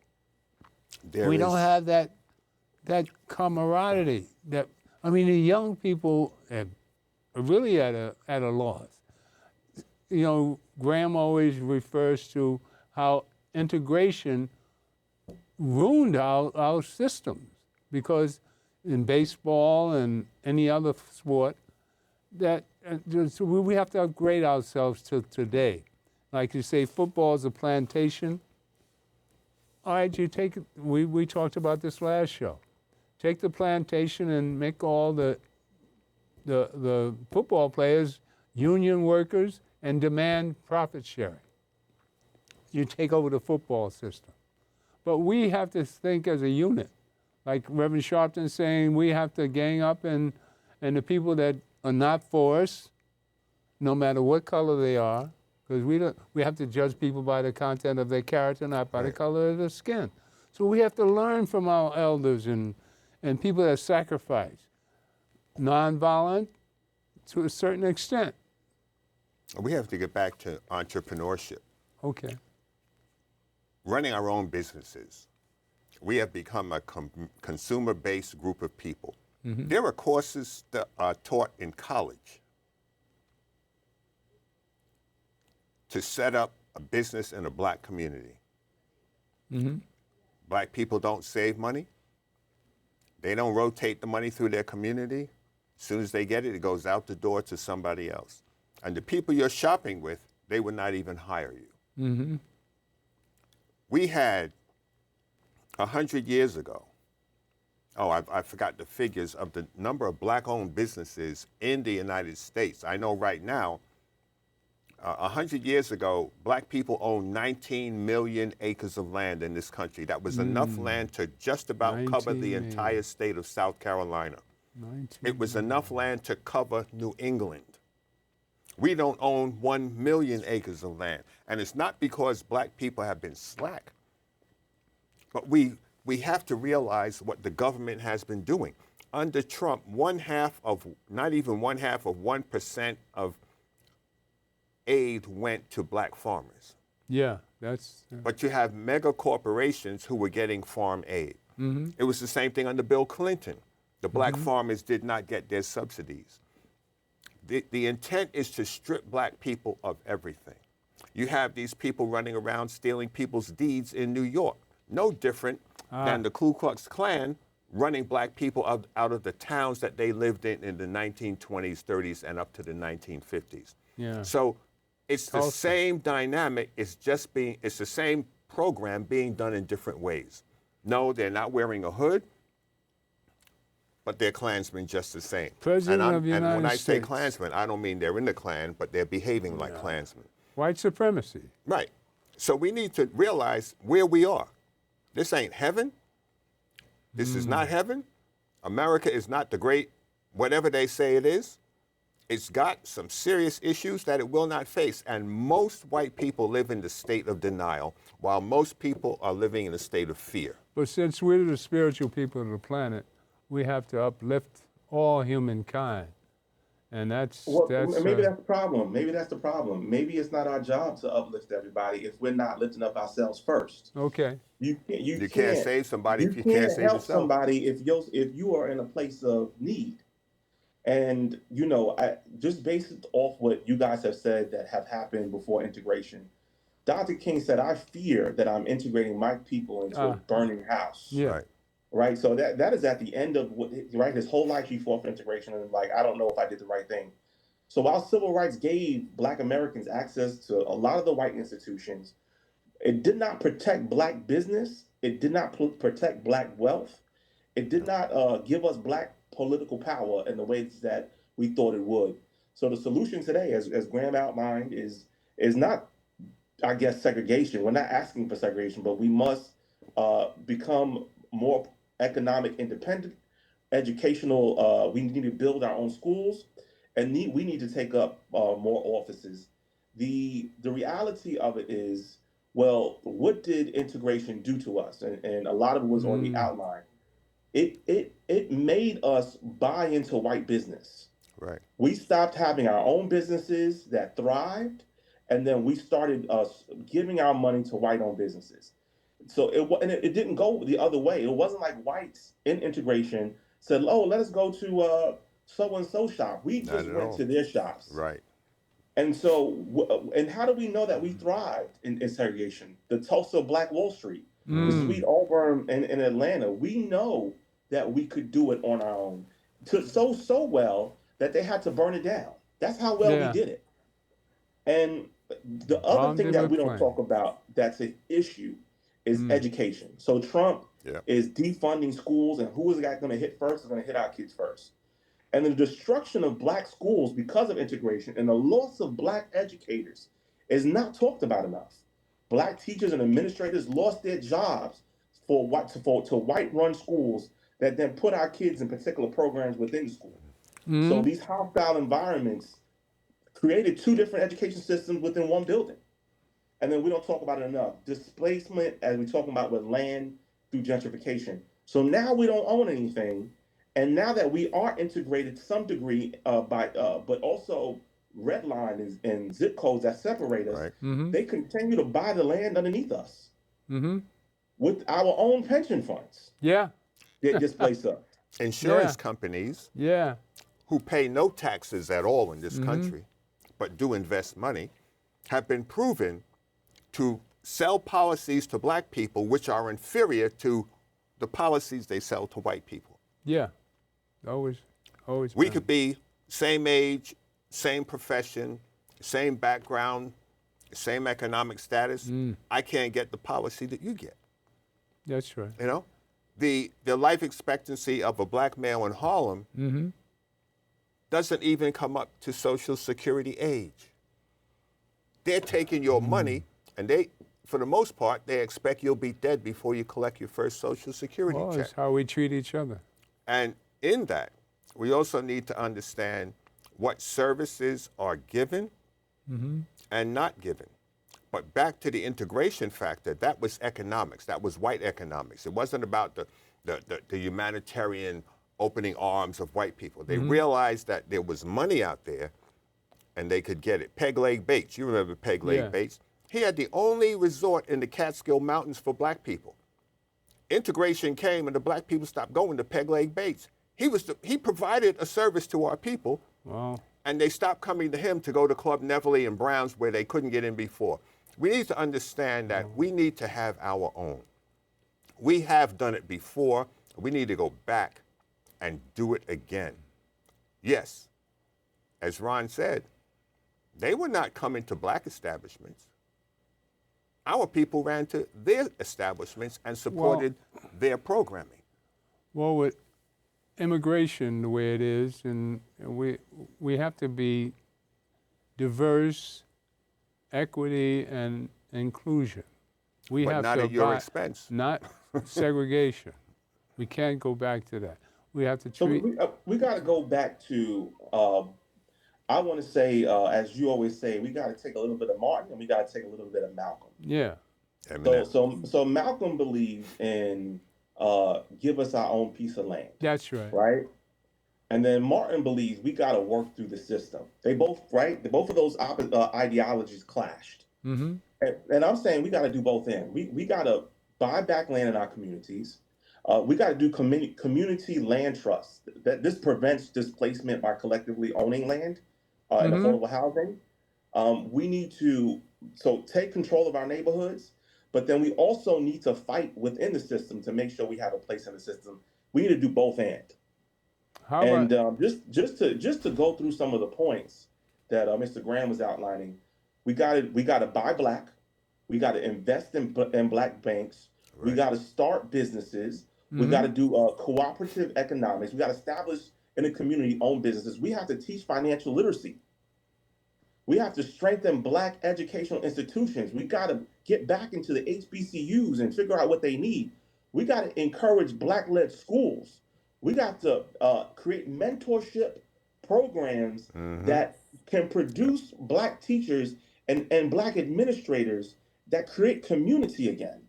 [SPEAKER 4] We don't have that camaraderie. The young people are really at a loss. Graham always refers to how integration ruined our systems, because in baseball and any other sport, that we have to upgrade ourselves to today. Like you say, football is a plantation. All right, you take it. We talked about this last show. Take the plantation and make all the football players union workers and demand profit sharing. You take over the football system. But we have to think as a unit. Like Reverend Sharpton saying, we have to gang up, and the people that are not for us, no matter what color they are, because we have to judge people by the content of their character, not by the color of their skin. So we have to learn from our elders and people that sacrifice. Nonviolent to a certain extent.
[SPEAKER 6] We have to get back to entrepreneurship.
[SPEAKER 4] Okay.
[SPEAKER 6] Running our own businesses. We have become a consumer-based group of people. Mm-hmm. There are courses that are taught in college to set up a business in a black community. Mm-hmm. Black people don't save money. They don't rotate the money through their community. As soon as they get it, it goes out the door to somebody else. And the people you're shopping with, they would not even hire you. Mm-hmm. We had 100 years ago, I forgot the figures of the number of black-owned businesses in the United States. I know right now, 100 years ago, black people owned 19 million acres of land in this country. That was enough land to just about cover the entire state of South Carolina. It was enough land to cover New England. We don't own 1 million acres of land. And it's not because black people have been slack, but we have to realize what the government has been doing. Under Trump, not even one half of 1% of aid went to black farmers.
[SPEAKER 4] Yeah, that's...
[SPEAKER 6] But you have mega corporations who were getting farm aid. Mm-hmm. It was the same thing under Bill Clinton. The black farmers did not get their subsidies. The intent is to strip black people of everything. You have these people running around stealing people's deeds in New York. No different than the Ku Klux Klan running black people out of the towns that they lived in the 1920s, 30s, and up to the 1950s.
[SPEAKER 4] Yeah.
[SPEAKER 6] So it's the same dynamic. It's the same program being done in different ways. No, they're not wearing a hood, but they're Klansmen just the same.
[SPEAKER 4] President of the United States.
[SPEAKER 6] And when I say Klansmen, I don't mean they're in the Klan, but they're behaving like Klansmen.
[SPEAKER 4] White supremacy.
[SPEAKER 6] Right. So we need to realize where we are. This ain't heaven. This is not heaven. America is not the great whatever they say it is. It's got some serious issues that it will not face. And most white people live in the state of denial, while most people are living in a state of fear.
[SPEAKER 4] But since we're the spiritual people of the planet, we have to uplift all humankind. And
[SPEAKER 5] maybe that's the problem. Maybe that's the problem. Maybe it's not our job to uplift everybody if we're not lifting up ourselves first.
[SPEAKER 4] Okay.
[SPEAKER 5] You
[SPEAKER 6] can't save somebody if you can't save
[SPEAKER 5] help
[SPEAKER 6] yourself.
[SPEAKER 5] Somebody if you are in a place of need. And just based off what you guys have said that have happened before integration, Dr. King said, "I fear that I'm integrating my people into a burning house."
[SPEAKER 4] Yeah.
[SPEAKER 6] Right.
[SPEAKER 5] Right. So that is at the end of his whole life he fought for integration, and I don't know if I did the right thing. So while civil rights gave Black Americans access to a lot of the white institutions, it did not protect Black business. It did not protect Black wealth. It did not give us Black political power in the ways that we thought it would. So the solution today, as Graham outlined, is not, I guess, segregation. We're not asking for segregation, but we must become more economic independent, educational. We need to build our own schools, and we need to take up more offices. The reality of it is, well, what did integration do to us? And a lot of it was on the outline. It made us buy into white business.
[SPEAKER 6] Right. We
[SPEAKER 5] stopped having our own businesses that thrived, and then we started giving our money to white-owned businesses. So it didn't go the other way. It wasn't like whites in integration said, "Oh, let us go to so and so shop." We
[SPEAKER 6] Not
[SPEAKER 5] just
[SPEAKER 6] at
[SPEAKER 5] went
[SPEAKER 6] all.
[SPEAKER 5] to their shops.
[SPEAKER 6] Right.
[SPEAKER 5] And so, and how do we know that we thrived in segregation? The Tulsa Black Wall Street, the Sweet Auburn in Atlanta. We know that we could do it on our own. So well that they had to burn it down. That's how well we
[SPEAKER 4] Yeah.
[SPEAKER 5] did it. And the other
[SPEAKER 4] Bombed
[SPEAKER 5] thing
[SPEAKER 4] it
[SPEAKER 5] that
[SPEAKER 4] with
[SPEAKER 5] we don't
[SPEAKER 4] plenty.
[SPEAKER 5] talk about that's an issue is education. So Trump
[SPEAKER 6] Yeah.
[SPEAKER 5] is defunding schools, and who is that going to hit first? Is going to hit our kids first. And the destruction of black schools because of integration and the loss of black educators is not talked about enough. Black teachers and administrators lost their jobs to white run schools that then put our kids in particular programs within the school. So these hostile environments created two different education systems within one building. And then we don't talk about it enough. Displacement, as we talk about with land through gentrification. So now we don't own anything. And now that we are integrated to some degree but also red line and zip codes that separate us,
[SPEAKER 6] Right.
[SPEAKER 5] they continue to buy the land underneath us with our own pension funds
[SPEAKER 4] Yeah.
[SPEAKER 5] that displace us.
[SPEAKER 6] Insurance
[SPEAKER 4] Yeah.
[SPEAKER 6] companies
[SPEAKER 4] Yeah.
[SPEAKER 6] who pay no taxes at all in this country, but do invest money, have been proven to sell policies to black people which are inferior to the policies they sell to white people.
[SPEAKER 4] Yeah. Always.
[SPEAKER 6] We
[SPEAKER 4] been.
[SPEAKER 6] could be same age, same profession, same background, same economic status. I can't get the policy that you get.
[SPEAKER 4] That's right.
[SPEAKER 6] You know, the life expectancy of a black male in Harlem doesn't even come up to Social Security age. They're taking your money, and for the most part, they expect you'll be dead before you collect your first Social Security
[SPEAKER 4] Well,
[SPEAKER 6] check.
[SPEAKER 4] it's how we treat each other.
[SPEAKER 6] And in that, we also need to understand what services are given and not given. But back to the integration factor, that was economics. That was white economics. It wasn't about the humanitarian opening arms of white people. They realized that there was money out there and they could get it. Peg Leg Bates, you remember Peg Leg
[SPEAKER 4] Yeah.
[SPEAKER 6] Bates? He had the only resort in the Catskill Mountains for black people. Integration came and the black people stopped going to Peg Leg Bates. He provided a service to our people,
[SPEAKER 4] Wow.
[SPEAKER 6] and they stopped coming to him to go to Club Neverly and Brown's where they couldn't get in before. We need to understand that we need to have our own. We have done it before. We need to go back and do it again. Yes, as Ron said, they were not coming to black establishments. Our people ran to their establishments and supported their programming.
[SPEAKER 4] Well, with immigration the way it is, and we have to be diverse, equity, and inclusion. We
[SPEAKER 6] But
[SPEAKER 4] have
[SPEAKER 6] not
[SPEAKER 4] to
[SPEAKER 6] at your
[SPEAKER 4] abide-
[SPEAKER 6] expense.
[SPEAKER 4] Not segregation. We can't go back to that. We have to
[SPEAKER 5] So
[SPEAKER 4] treat.
[SPEAKER 5] we got to go back to, I want to say, as you always say, we got to take a little bit of Martin and we got to take a little bit of Malcolm.
[SPEAKER 4] Yeah.
[SPEAKER 5] So Malcolm believes in give us our own piece of land,
[SPEAKER 4] That's right.
[SPEAKER 5] right? And then Martin believes we got to work through the system. They both, right? Both of those ideologies clashed. And I'm saying we got to do both ends. We got to buy back land in our communities. We got to do community land trusts. This prevents displacement by collectively owning land in affordable housing. We need to take control of our neighborhoods, but then we also need to fight within the system to make sure we have a place in the system. We need to do both ends.
[SPEAKER 4] How
[SPEAKER 5] And
[SPEAKER 4] about,
[SPEAKER 5] just to go through some of the points that Mr. Graham was outlining, we got to buy black, we got to invest in black banks, we got to start businesses, we got to do cooperative economics, we got to establish in the community owned businesses. We have to teach financial literacy. We have to strengthen black educational institutions. We got to get back into the HBCUs and figure out what they need. We got to encourage black-led schools. We got to create mentorship programs that can produce black teachers and black administrators that create community again.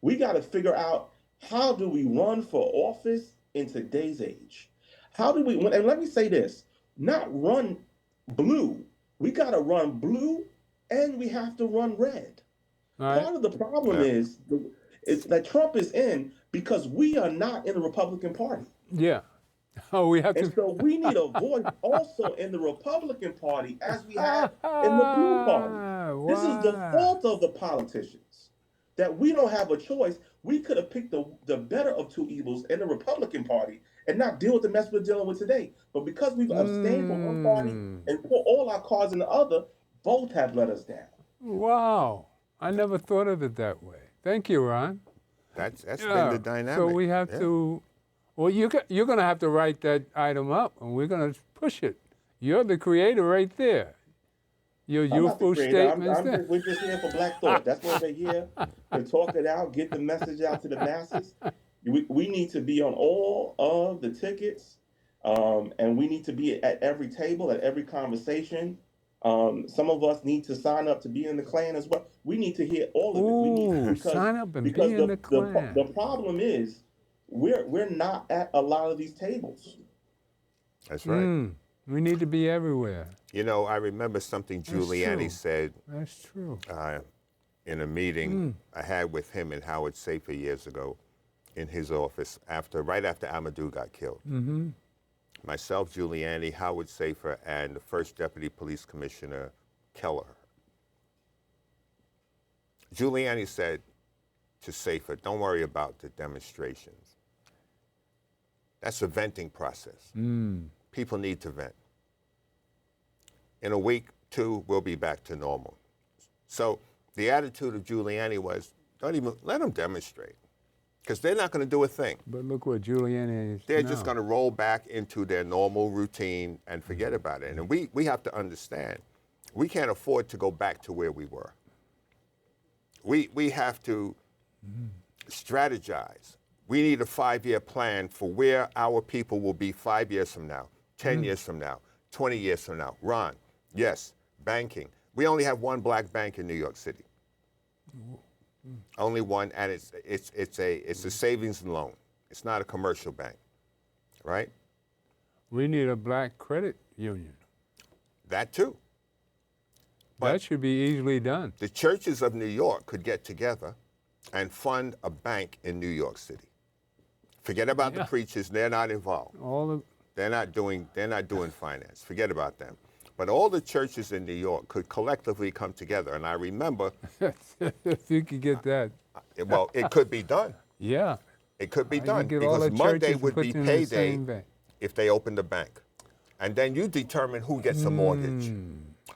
[SPEAKER 5] We got to figure out, how do we run for office in today's age? How do we, and let me say this, not run blue. We got to run blue and we have to run red. Part of the problem is that Trump is in because we are not in the Republican Party.
[SPEAKER 4] Yeah. Oh, we have
[SPEAKER 5] And
[SPEAKER 4] to.
[SPEAKER 5] so we need a voice also in the Republican Party as we have in the Blue Party. This is the
[SPEAKER 4] Wow.
[SPEAKER 5] fault of the politicians that we don't have a choice. We could have picked the better of two evils in the Republican Party and not deal with the mess we're dealing with today. But because we've abstained from one party and put all our cards in the other, both have let us down.
[SPEAKER 4] Wow. I never thought of it that way. Thank you, Ron.
[SPEAKER 6] That's been
[SPEAKER 4] Yeah.
[SPEAKER 6] the dynamic.
[SPEAKER 4] So we have
[SPEAKER 6] Yeah.
[SPEAKER 4] to. Well, you're going to have to write that item up, and we're going to push it. You're the creator right there. Your
[SPEAKER 5] I'm not the
[SPEAKER 4] youthful
[SPEAKER 5] creator.
[SPEAKER 4] statements.
[SPEAKER 5] We're just here for Black Thought. That's what we're here to talk it out, get the message out to the masses. We need to be on all of the tickets, and we need to be at every table, at every conversation. Some of us need to sign up to be in the Klan as well. We need to hear all of it. We need
[SPEAKER 4] Sign up and be
[SPEAKER 5] because
[SPEAKER 4] in the Klan.
[SPEAKER 5] the problem is we're not at a lot of these tables.
[SPEAKER 6] That's right.
[SPEAKER 4] We need to be everywhere.
[SPEAKER 6] You know, I remember something Giuliani
[SPEAKER 4] true.
[SPEAKER 6] said
[SPEAKER 4] That's true.
[SPEAKER 6] in a meeting I had with him and Howard Safer years ago in his office right after Amadou got killed.
[SPEAKER 4] Mm-hmm.
[SPEAKER 6] Myself, Giuliani, Howard Safer, and the first Deputy Police Commissioner, Keller. Giuliani said to Safer, don't worry about the demonstrations. That's a venting process. People need to vent. In a week, 2, we'll be back to normal. So the attitude of Giuliani was, don't even let them demonstrate, because they're not going to do a thing.
[SPEAKER 4] But look what Giuliani is.
[SPEAKER 6] They're
[SPEAKER 4] now.
[SPEAKER 6] just going to roll back into their normal routine and forget about it. And we have to understand, we can't afford to go back to where we were. We have to strategize. We need a 5-year plan for where our people will be 5 years from now, 10 years from now, 20 years from now. Ron, yes, banking. We only have one black bank in New York City. Only one, and it's a savings and loan. It's not a commercial bank, right?
[SPEAKER 4] We need a black credit union.
[SPEAKER 6] That too. But
[SPEAKER 4] that should be easily done.
[SPEAKER 6] The churches of New York could get together and fund a bank in New York City. Forget about the preachers; they're not involved. They're not doing finance. Forget about them. But all the churches in New York could collectively come together. And I remember,
[SPEAKER 4] if you could get that.
[SPEAKER 6] Well, it could be done.
[SPEAKER 4] Yeah.
[SPEAKER 6] It could be done because Monday would be payday if they opened a bank. And then you determine who gets a mortgage,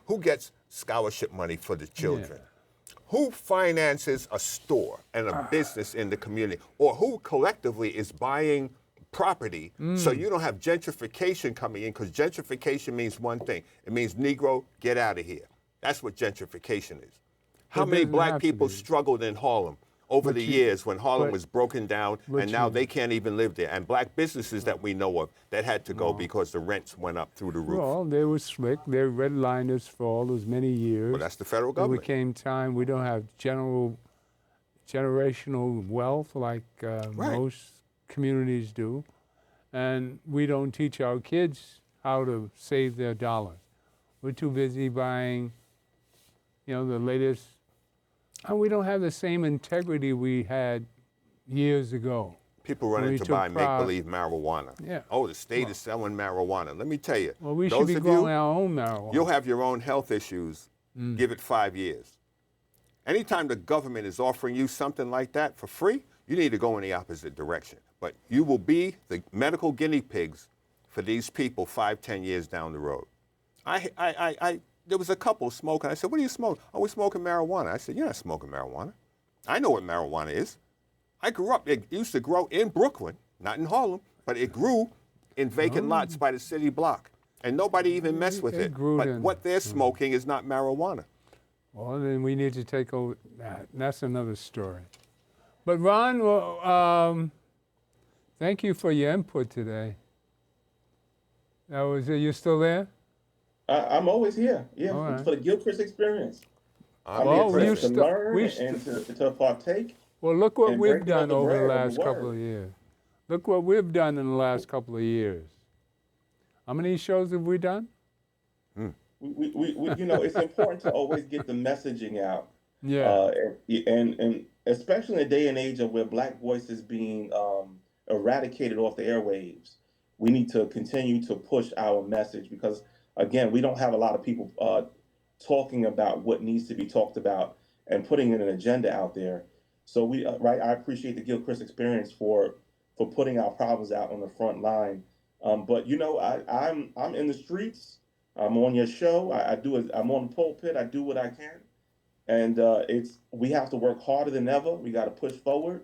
[SPEAKER 6] who gets scholarship money for the children, who finances a store and a business in the community, or who collectively is buying property so you don't have gentrification coming in, because gentrification means one thing. It means Negro, get out of here. That's what gentrification is. How many black people struggled in Harlem over the years when Harlem was broken down, and now they can't even live there? And black businesses that we know of that had to go because the rents went up through the roof.
[SPEAKER 4] Well, they were slick. They redlined us for all those many years.
[SPEAKER 6] Well, that's the federal government.
[SPEAKER 4] It became time. We don't have generational wealth like most communities do. And we don't teach our kids how to save their dollars. We're too busy buying, the latest. And we don't have the same integrity we had years ago.
[SPEAKER 6] People running to buy make-believe marijuana.
[SPEAKER 4] Yeah.
[SPEAKER 6] Oh, the state is selling marijuana. Let me tell you.
[SPEAKER 4] Well, we should be growing our own marijuana.
[SPEAKER 6] You'll have your own health issues. Give it 5 years. Anytime the government is offering you something like that for free, you need to go in the opposite direction. But you will be the medical guinea pigs for these people 5, 10 years down the road. There was a couple smoking. I said, what are you smoking? Oh, we're smoking marijuana. I said, you're not smoking marijuana. I know what marijuana is. I grew up, it used to grow in Brooklyn, not in Harlem, but it grew in vacant lots by the city block. And nobody even messed with it. But what they're smoking is not marijuana.
[SPEAKER 4] Well, then we need to take over that. That's another story. But Ron, thank you for your input today. You still there?
[SPEAKER 5] I'm always here. Yeah,
[SPEAKER 4] right.
[SPEAKER 5] For the Gilchrist Experience. I'm
[SPEAKER 4] Well,
[SPEAKER 5] here to learn and to partake.
[SPEAKER 4] Well, look what
[SPEAKER 5] and
[SPEAKER 4] we've
[SPEAKER 5] break
[SPEAKER 4] done
[SPEAKER 5] down the
[SPEAKER 4] over the
[SPEAKER 5] bread of
[SPEAKER 4] last
[SPEAKER 5] the
[SPEAKER 4] couple
[SPEAKER 5] word.
[SPEAKER 4] of years. Look what we've done in the last couple of years. How many shows have we done?
[SPEAKER 5] We it's important to always get the messaging out
[SPEAKER 4] Yeah.
[SPEAKER 5] And especially in a day and age of where Black voice is being eradicated off the airwaves, we need to continue to push our message because, again, we don't have a lot of people talking about what needs to be talked about and putting in an agenda out there. So right, I appreciate the Gilchrist Experience for putting our problems out on the front line. But you know, I'm in the streets. I'm on your show. I do it. I'm on the pulpit. I do what I can, and we have to work harder than ever. We got to push forward,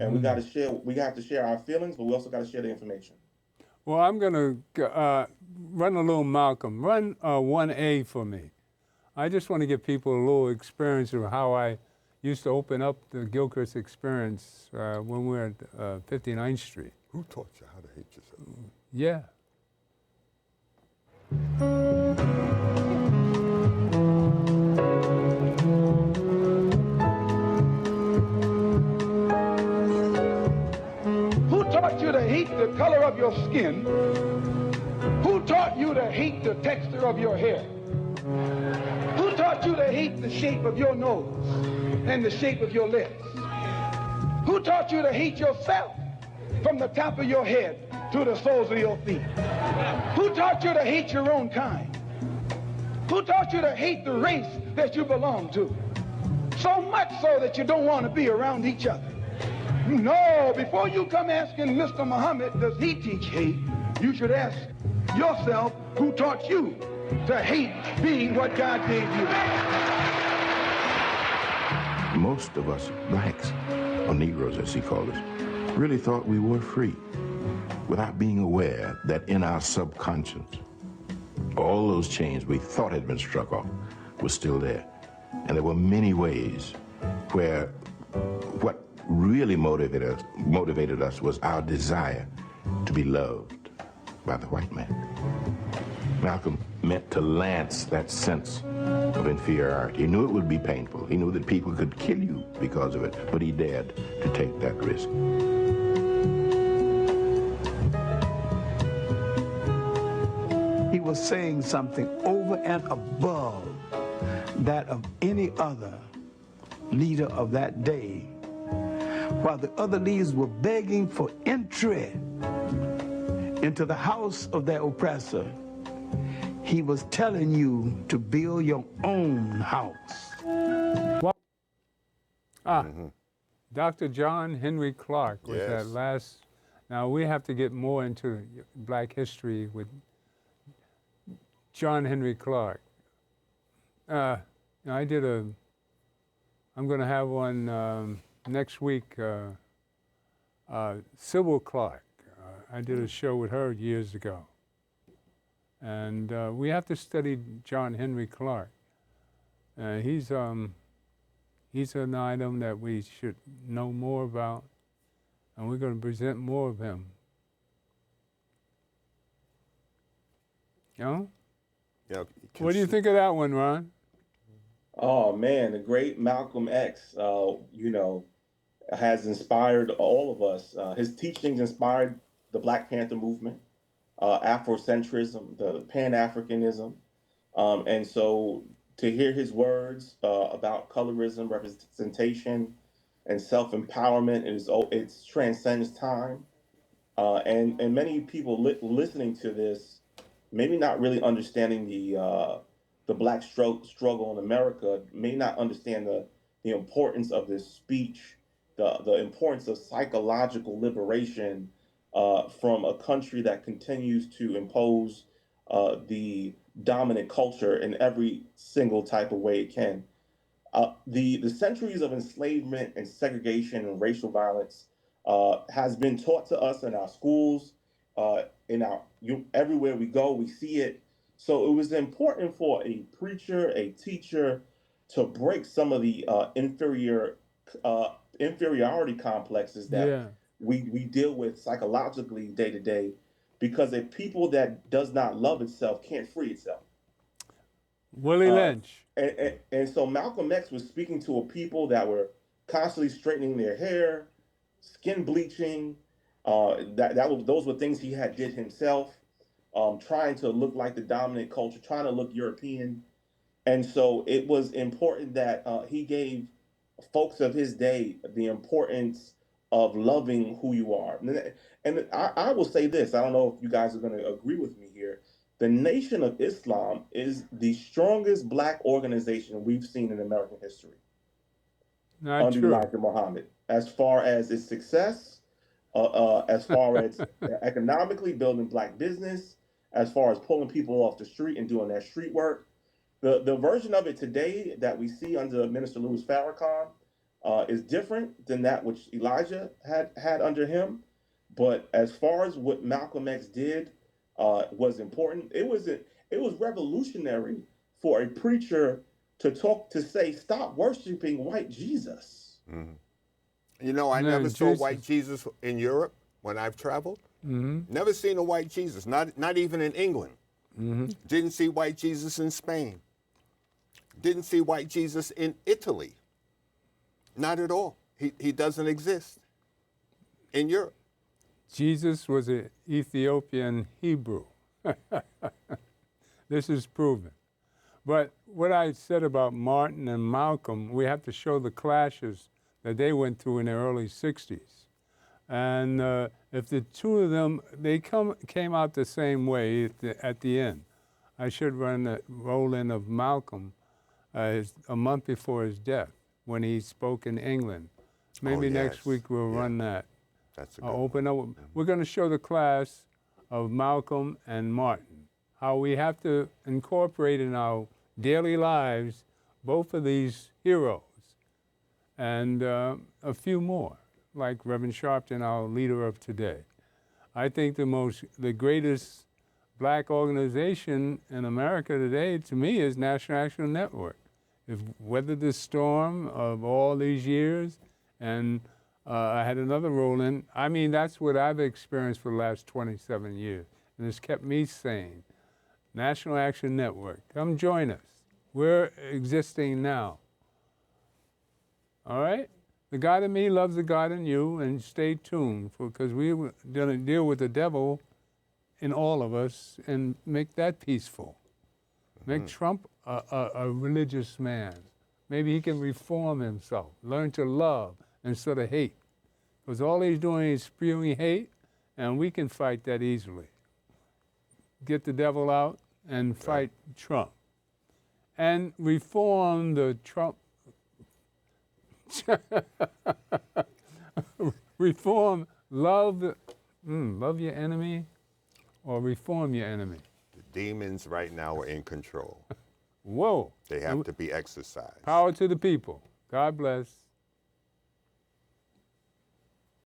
[SPEAKER 5] and we got to share. We have to share our feelings, but we also got to share the information.
[SPEAKER 4] Well, I'm going to run a little Malcolm. Run 1A for me. I just want to give people a little experience of how I used to open up the Gilchrist Experience when we were at 59th Street.
[SPEAKER 6] Who taught you how to hate yourself?
[SPEAKER 4] Yeah.
[SPEAKER 7] Who taught you to hate the color of your skin? Who taught you to hate the texture of your hair? Who taught you to hate the shape of your nose and the shape of your lips? Who taught you to hate yourself from the top of your head to the soles of your feet? Who taught you to hate your own kind? Who taught you to hate the race that you belong to? So much so that you don't want to be around each other. No, before you come asking Mr. Muhammad, does he teach hate? You should ask yourself, who taught you to hate being what God gave you?
[SPEAKER 8] Most of us blacks, or Negroes as he called us, really thought we were free without being aware that in our subconscious, all those chains we thought had been struck off were still there. And there were many ways where what really motivated us was our desire to be loved by the white man. Malcolm meant to lance that sense of inferiority. He knew it would be painful. He knew that people could kill you because of it, but he dared to take that risk.
[SPEAKER 7] He was saying something over and above that of any other leader of that day, while the other leaders were begging for entry into the house of their oppressor. He was telling you to build your own house.
[SPEAKER 4] Dr. John Henry Clark was
[SPEAKER 6] Yes.
[SPEAKER 4] that last. Now, we have to get more into Black history with John Henry Clark. I'm going to have one next week, Sybil Clark. I did a show with her years ago. And we have to study John Henry Clark. He's an item that we should know more about, and we're going to present more of him. You know?
[SPEAKER 6] Yeah,
[SPEAKER 4] What do you think of that one, Ron?
[SPEAKER 5] Oh man, the great Malcolm X, has inspired all of us. His teachings inspired the Black Panther movement, Afrocentrism, the Pan-Africanism. And so to hear his words about colorism, representation, and self-empowerment, it transcends time. And many people listening to this, maybe not really understanding the Black struggle in America, may not understand the importance of this speech, the importance of psychological liberation from a country that continues to impose the dominant culture in every single type of way it can. The centuries of enslavement and segregation and racial violence has been taught to us in our schools, everywhere we go, we see it. So it was important for a preacher, a teacher, to break some of the inferiority complexes that we deal with psychologically day to day, because a people that does not love itself can't free itself.
[SPEAKER 4] Willie Lynch.
[SPEAKER 5] And so Malcolm X was speaking to a people that were constantly straightening their hair, skin bleaching. Those were things he did himself, trying to look like the dominant culture, trying to look European. And so it was important that he gave folks of his day the importance of loving who you are. And I will say this, I don't know if you guys are going to agree with me here. The Nation of Islam is the strongest black organization we've seen in American history
[SPEAKER 4] Not
[SPEAKER 5] under
[SPEAKER 4] true.
[SPEAKER 5] Elijah Muhammad, as far as its success, as far as economically building black business, as far as pulling people off the street and doing that street work. The version of it today that we see under Minister Louis Farrakhan is different than that which Elijah had under him. But as far as what Malcolm X did was important. It was revolutionary for a preacher to say, stop worshiping white Jesus.
[SPEAKER 6] Mm-hmm. You know, I never saw white Jesus in Europe when I've traveled. Mm-hmm. Never seen a white Jesus, not even in England. Mm-hmm. Didn't see white Jesus in Spain. Didn't see white Jesus in Italy. Not at all. He doesn't exist in Europe.
[SPEAKER 4] Jesus was an Ethiopian Hebrew. This is proven. But what I said about Martin and Malcolm, we have to show the clashes that they went through in the early 60s. And if the two of them, they came out the same way at the end. I should run the roll-in of Malcolm a month before his death when he spoke in England. Maybe next week we'll run that.
[SPEAKER 6] That's a
[SPEAKER 4] I'll
[SPEAKER 6] good
[SPEAKER 4] open up. We're going to show the class of Malcolm and Martin, how we have to incorporate in our daily lives both of these heroes and a few more, like Reverend Sharpton, our leader of today. I think the greatest black organization in America today, to me, is National Action Network. If weathered the storm of all these years, and I had another role in. I mean, that's what I've experienced for the last 27 years, and it's kept me sane. National Action Network, come join us. We're existing now. All right? The God in me loves the God in you, and stay tuned, because we're going to deal with the devil in all of us and make that peaceful. Make Trump a religious man. Maybe he can reform himself, learn to love instead of hate. Because all he's doing is spewing hate, and we can fight that easily. Get the devil out and fight Trump. And reform the Trump. Reform, love your enemy, or reform your enemy.
[SPEAKER 6] The demons right now are in control.
[SPEAKER 4] Whoa.
[SPEAKER 6] They have to be exorcised.
[SPEAKER 4] Power to the people. God bless.